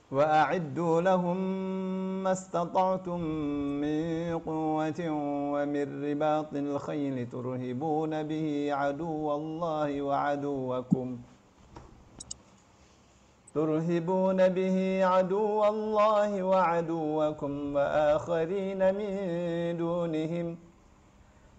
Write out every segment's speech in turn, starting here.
وأعدوا لهم ما استطعتم من قوة ومن رباط الخيل ترهبون به عدو الله وعدوكم وآخرين من دونهم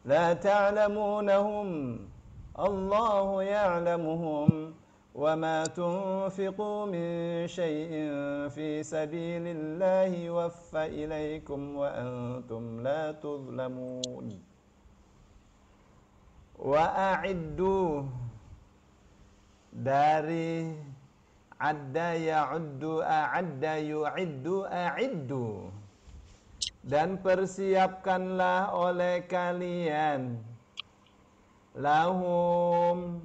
لا تعلمونهم الله يعلمهم وما تنفقوا من شيء في سبيل الله يوفى إليكم وأنتم لا تظلمون وأعدوا dari adda ya'uddu a'adda yu'iddu a'iddu, dan persiapkanlah oleh kalian lahum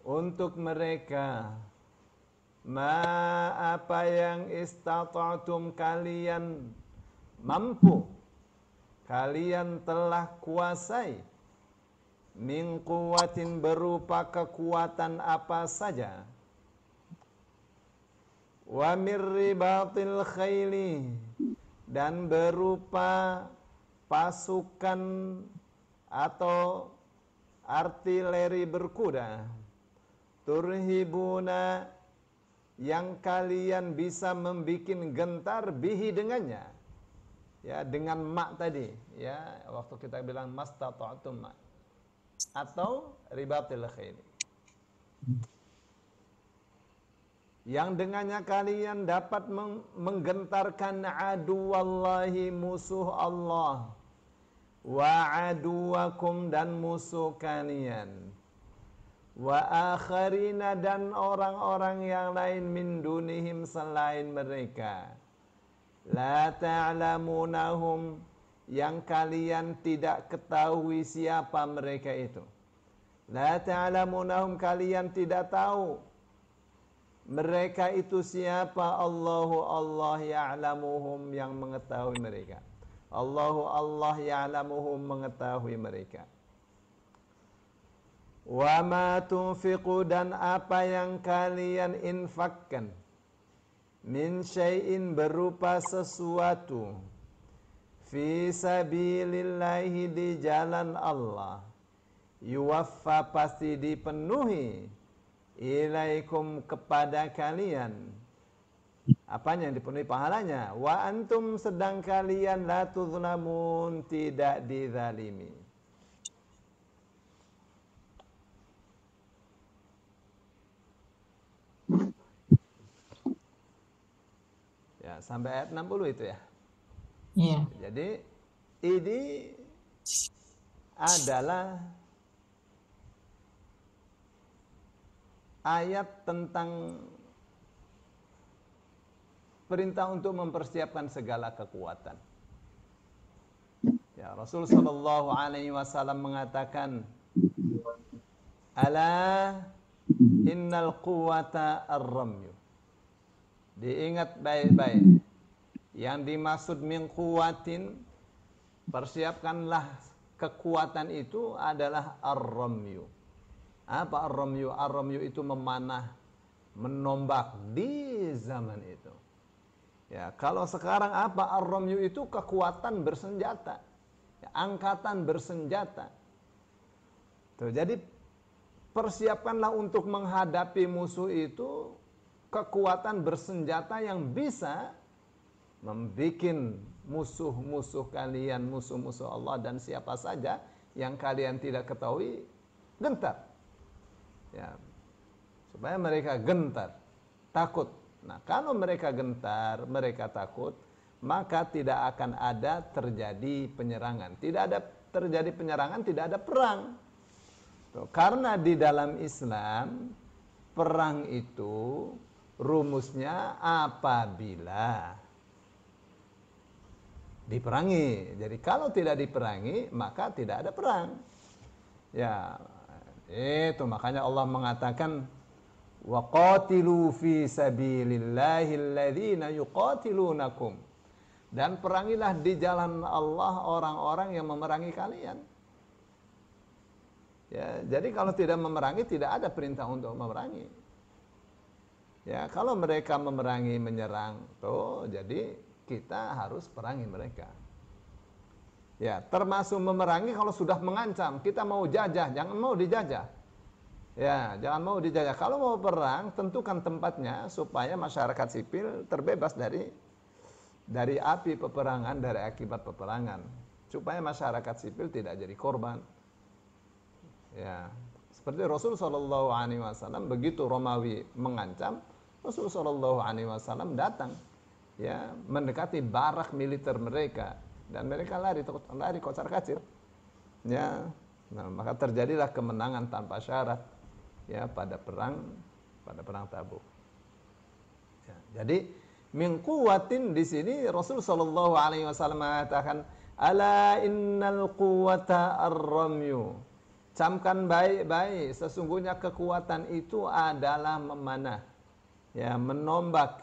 untuk mereka ma apa yang istata'tum kalian mampu, kalian telah kuasai, min quwwatin berupa kekuatan apa saja, wa mir ribatil khayli dan berupa pasukan atau artileri berkuda, turhibuna yang kalian bisa membikin gentar bihi dengannya, ya dengan mak tadi, ya waktu kita bilang mastata'tum mak atau ribatil khayli, yang dengannya kalian dapat menggentarkan aduwallahi musuh Allah, wa aduwakum dan musuh kalian, wa akharina dan orang-orang yang lain min dunihim selain mereka, la ta'lamunahum yang kalian tidak ketahui siapa mereka itu, la ta'lamunahum kalian tidak tahu mereka itu siapa, Allahu Allah ya'lamuhum yang mengetahui mereka, Allahu Allah ya'lamuhum mengetahui mereka. Wa ma tunfiqu dan apa yang kalian infakkan, min syai'in berupa sesuatu, fi sabilillahi di jalan Allah, yuwaffa pasti dipenuhi, ilaikum kepada kalian, apanya yang dipenuhi pahalanya, wa antum sedang kalian la tuzlamun tidak dizalimi. Ya, sampai ayat 60 itu ya. Iya. Jadi ini adalah ayat tentang perintah untuk mempersiapkan segala kekuatan. Ya, Rasul sallallahu alaihi wasallam mengatakan, ala innal quwwata ar-ramyu. Diingat baik-baik. Yang dimaksud min quwwatin, persiapkanlah kekuatan itu adalah ar-ramyu. Apa ar-ramyu? Ar-ramyu itu memanah, menombak di zaman itu. Ya, kalau sekarang apa ar-ramyu itu? Kekuatan bersenjata, ya, angkatan bersenjata. Tuh, jadi persiapkanlah untuk menghadapi musuh itu kekuatan bersenjata yang bisa membikin musuh-musuh kalian, musuh-musuh Allah dan siapa saja yang kalian tidak ketahui gentar. Ya, supaya mereka gentar, takut. Nah, kalau mereka gentar, mereka takut, maka tidak akan ada terjadi penyerangan. Tidak ada terjadi penyerangan, tidak ada perang. Tuh, karena di dalam Islam, perang itu rumusnya apabila diperangi. Jadi kalau tidak diperangi, maka tidak ada perang. Ya, itu makanya Allah mengatakan wa qatilu fi sabilillahi alladhina yuqatilunakum, dan perangilah di jalan Allah orang-orang yang memerangi kalian. Ya, jadi kalau tidak memerangi tidak ada perintah untuk memerangi. Ya, kalau mereka memerangi, menyerang, tuh jadi kita harus perangi mereka. Ya, termasuk memerangi kalau sudah mengancam, kita mau jajah, jangan mau dijajah. Ya, jangan mau dijajah. Kalau mau perang, tentukan tempatnya supaya masyarakat sipil terbebas dari api peperangan, dari akibat peperangan, supaya masyarakat sipil tidak jadi korban. Ya, seperti Rasul Shallallahu Alaihi Wasallam begitu Romawi mengancam, Rasul Shallallahu Alaihi Wasallam datang, ya, mendekati barak militer mereka dan mereka lari kocar kacir. Ya, nah, maka terjadilah kemenangan tanpa syarat, ya, pada perang Tabuk. Ya, jadi min quwwatin di sini Rasul sallallahu alaihi wasallam mengatakan ala innal quwwata ar-ramyu. Camkan baik-baik, sesungguhnya kekuatan itu adalah memanah. Ya, menombak.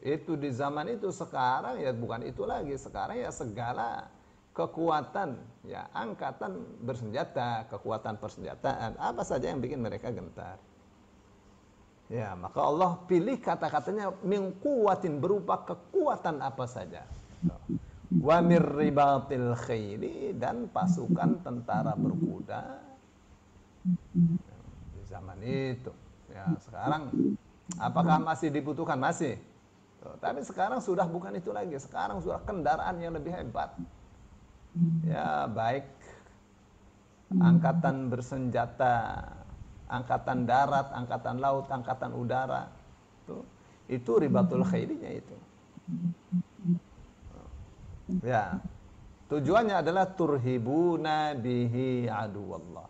Itu di zaman itu, sekarang ya bukan itu lagi. Sekarang ya segala kekuatan, ya, angkatan bersenjata, kekuatan persenjataan, apa saja yang bikin mereka gentar. Ya, maka Allah pilih kata-katanya min quwwatin, berupa kekuatan apa saja. Wa mir ribatil khairi, dan pasukan tentara berkuda di zaman itu. Ya, sekarang apakah masih dibutuhkan? Masih. Tapi sekarang sudah bukan itu lagi. Sekarang sudah kendaraan yang lebih hebat. Ya, baik angkatan bersenjata, angkatan darat, angkatan laut, angkatan udara. Itu ribatul khairinya itu. Ya. Tujuannya adalah turhibuna bihi aduwallah.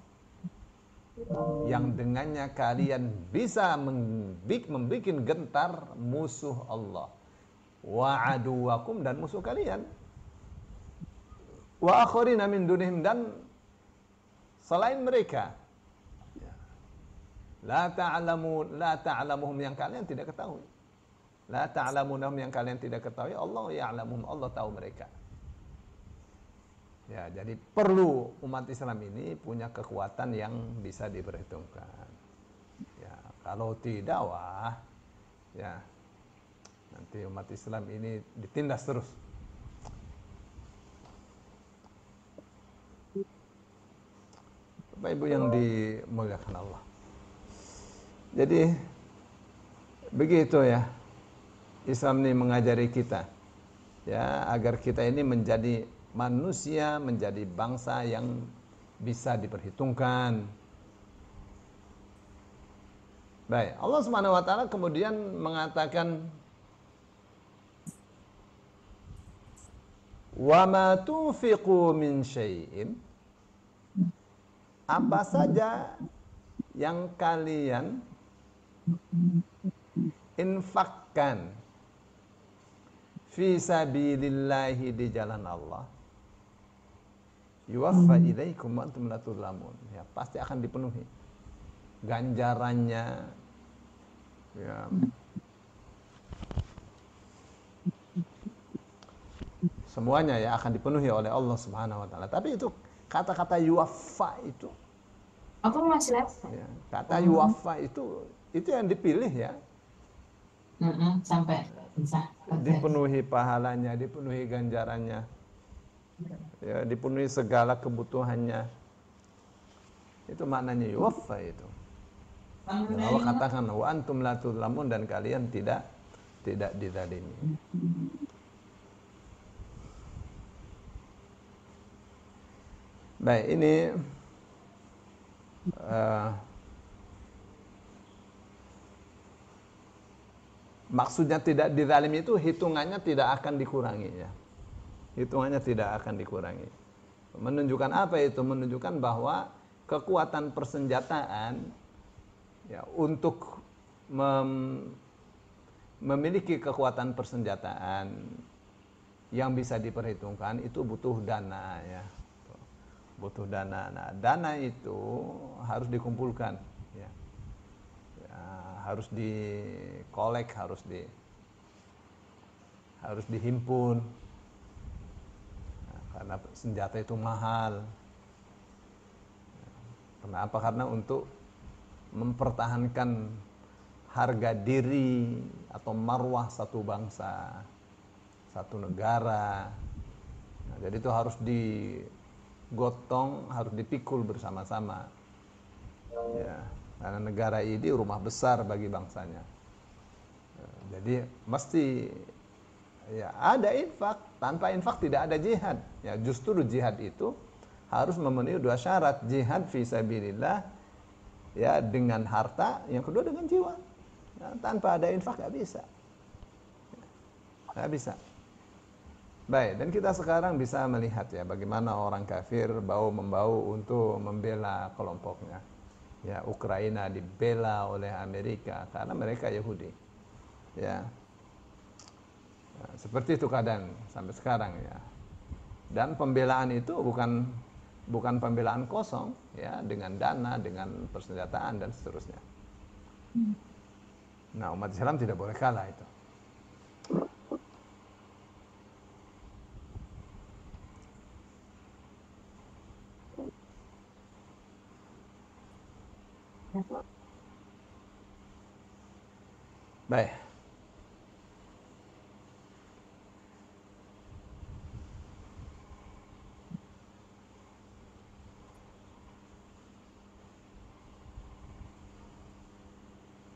Yang dengannya kalian bisa membuat gentar musuh Allah. Wa aduwakum, dan musuh kalian. Wa akharina min dunihim, dan selain mereka. La ta'lamuhum, yang kalian tidak ketahui. La ta'lamunahum, yang kalian tidak ketahui. Allah ya'lamuhum, Allah tahu mereka. Ya, jadi perlu umat Islam ini punya kekuatan yang bisa diperhitungkan. Ya, kalau tidak, wah, ya, nanti umat Islam ini ditindas terus. Bapak Ibu yang dimuliakan Allah. Jadi begitu ya, Islam ini mengajari kita, ya, agar kita ini menjadi manusia, menjadi bangsa yang bisa diperhitungkan. Baik, Allah Subhanahu wa taala kemudian mengatakan wa ma tunfiqu min syai'in, apa saja yang kalian infakkan fi sabilillahi, di jalan Allah, yuwaffa ilaikum wa antum la tudlamun, ya, pasti akan dipenuhi ganjarannya, ya. Semuanya ya akan dipenuhi oleh Allah Subhanahu wa taala. Tapi itu kata-kata yuwaffa itu, aku masih lihat, ya, kata yuwaffa itu yang dipilih, ya. Sampai bisa Dipenuhi pahalanya, dipenuhi ganjarannya, ya, dipenuhi segala kebutuhannya. Itu maknanya yuwaffa itu. Dan Allah katakan wa antum la tudlamun, dan kalian tidak dizalimi. Baik, ini maksudnya tidak dizalimi itu hitungannya tidak akan dikurangi, ya. Hitungannya tidak akan dikurangi. Menunjukkan apa itu? Menunjukkan bahwa kekuatan persenjataan, ya, untuk memiliki kekuatan persenjataan yang bisa diperhitungkan itu butuh dana, ya. Butuh dana. Nah, dana itu harus dikumpulkan, ya. Ya, harus dikolek, harus dihimpun. Nah, karena senjata itu mahal. Kenapa? Karena untuk mempertahankan harga diri atau marwah satu bangsa, satu negara. Nah, jadi itu harus digotong, harus dipikul bersama-sama. Ya, karena negara ini rumah besar bagi bangsanya. Jadi mesti ya ada infak. Tanpa infak tidak ada jihad. Ya, justru jihad itu harus memenuhi dua syarat. Jihad fi sabilillah ya dengan harta, yang kedua dengan jiwa. Nah, tanpa ada infak nggak bisa. Nggak bisa. Baik, dan kita sekarang bisa melihat ya bagaimana orang kafir bau-membau untuk membela kelompoknya. Ya, Ukraina dibela oleh Amerika karena mereka Yahudi. Ya. Nah, seperti itu keadaan sampai sekarang ya. Dan pembelaan itu bukan pembelaan kosong ya, dengan dana, dengan persenjataan dan seterusnya. Nah, umat Islam tidak boleh kalah itu. Baik.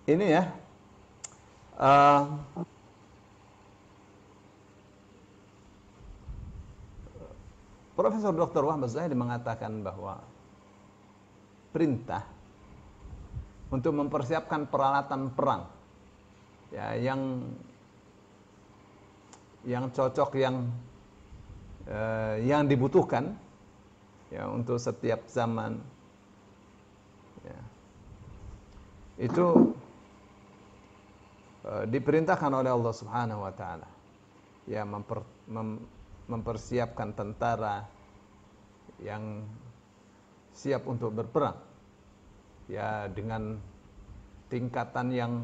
Ini ya, Profesor Dr. Wahbah Zahid mengatakan bahwa perintah untuk mempersiapkan peralatan perang ya, yang cocok, yang dibutuhkan ya untuk setiap zaman ya, itu diperintahkan oleh Allah Subhanahu wa taala ya, mempersiapkan tentara yang siap untuk berperang ya dengan tingkatan yang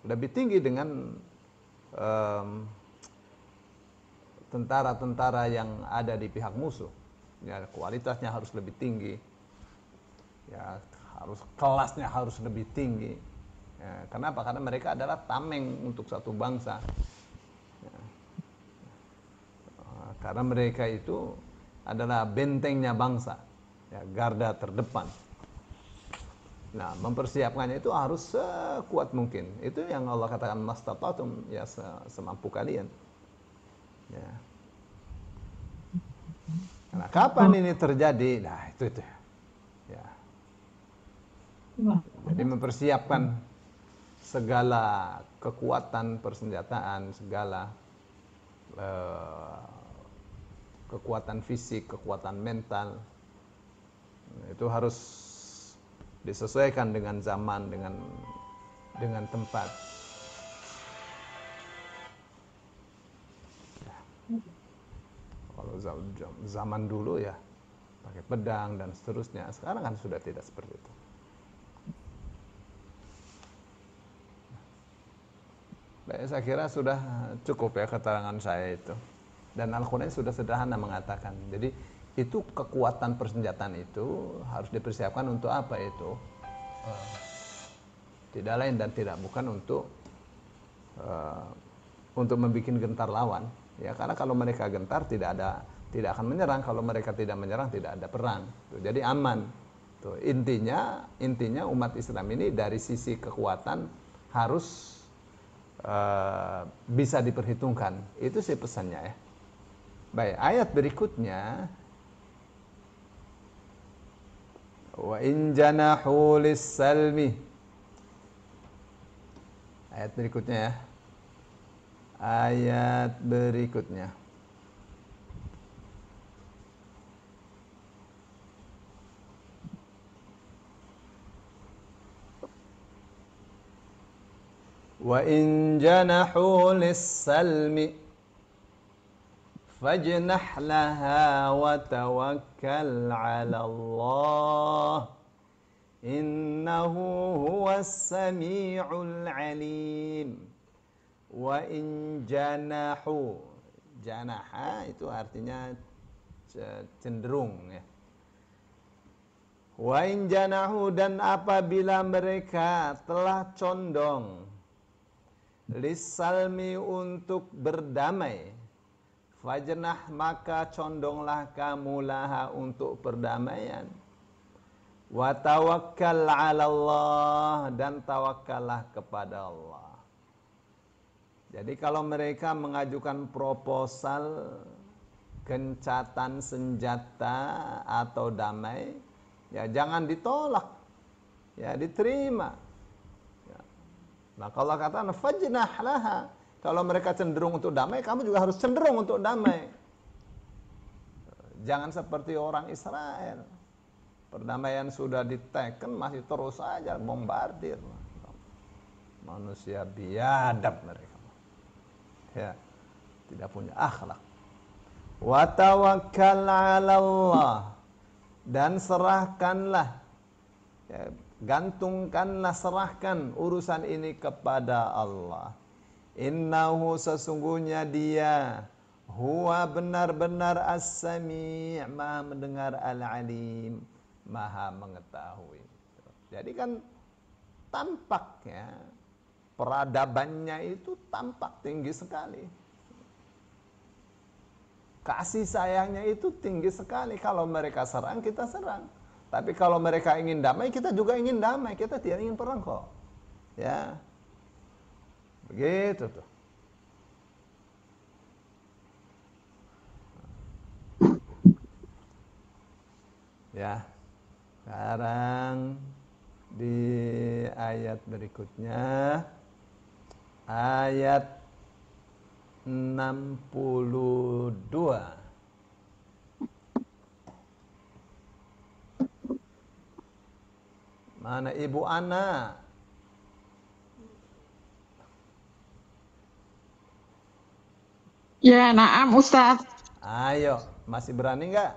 lebih tinggi dengan tentara-tentara yang ada di pihak musuh ya, kualitasnya harus lebih tinggi ya, kelasnya harus lebih tinggi ya. Kenapa? Karena mereka adalah tameng untuk satu bangsa ya. Karena mereka itu adalah bentengnya bangsa ya, garda terdepan. Nah, mempersiapkannya itu harus sekuat mungkin. Itu yang Allah katakan mastata'tum ya, semampu kalian. Ya. Nah, kapan ini terjadi? Nah, itu. Ya. Jadi mempersiapkan segala kekuatan persenjataan, segala kekuatan fisik, kekuatan mental, itu harus disesuaikan dengan zaman, dengan tempat. Ya. Kalau zaman dulu ya pakai pedang dan seterusnya, sekarang kan sudah tidak seperti itu. Baik, saya kira sudah cukup ya keterangan saya itu. Dan Al-Quran sudah sederhana mengatakan. Jadi itu kekuatan persenjataan itu harus dipersiapkan untuk apa itu? Tidak lain dan tidak bukan untuk membuat gentar lawan. Ya, karena kalau mereka gentar tidak akan menyerang. Kalau mereka tidak menyerang tidak ada perang. Tuh, jadi aman. Tuh, intinya umat Islam ini dari sisi kekuatan harus bisa diperhitungkan. Itu sih pesannya ya. Baik, ayat berikutnya wa in janahu lis-salmi. Ayat berikutnya ya. Ayat berikutnya. Wa in janahu lis-salmi fajnah laha wa tawakkal 'ala Allah innahu huwas sami'ul 'alim. Wa in janahu, janaha itu artinya cenderung ya. Wa in janahu, dan apabila mereka telah condong lisalmi, untuk berdamai, fajnah, maka condonglah kamu laha, untuk perdamaian. Wa tawakkal 'ala Allah, dan tawakkallah kepada Allah. Jadi kalau mereka mengajukan proposal gencatan senjata atau damai, ya jangan ditolak, ya diterima. Ya. Maka Allah katakan fajnah laha, kalau mereka cenderung untuk damai, kamu juga harus cenderung untuk damai. Jangan seperti orang Israel, perdamaian sudah diteken masih terus saja bombardir. Manusia biadab mereka, ya, tidak punya akhlak. Wa tawakkal 'ala Allah, dan serahkanlah, ya, gantungkanlah, serahkan urusan ini kepada Allah. Innahu, sesungguhnya Dia, huwa, benar-benar, as-sami', maha mendengar, al-alim, maha mengetahui. Jadi kan tampaknya peradabannya itu tampak tinggi sekali. Kasih sayangnya itu tinggi sekali. Kalau mereka serang, kita serang. Tapi kalau mereka ingin damai, kita juga ingin damai. Kita tidak ingin perang kok. Ya. Begitu tuh. Ya. Sekarang di ayat berikutnya, ayat 62. Mana Ibu Ana? Ya, naam Ustaz. Ayo, masih berani nggak?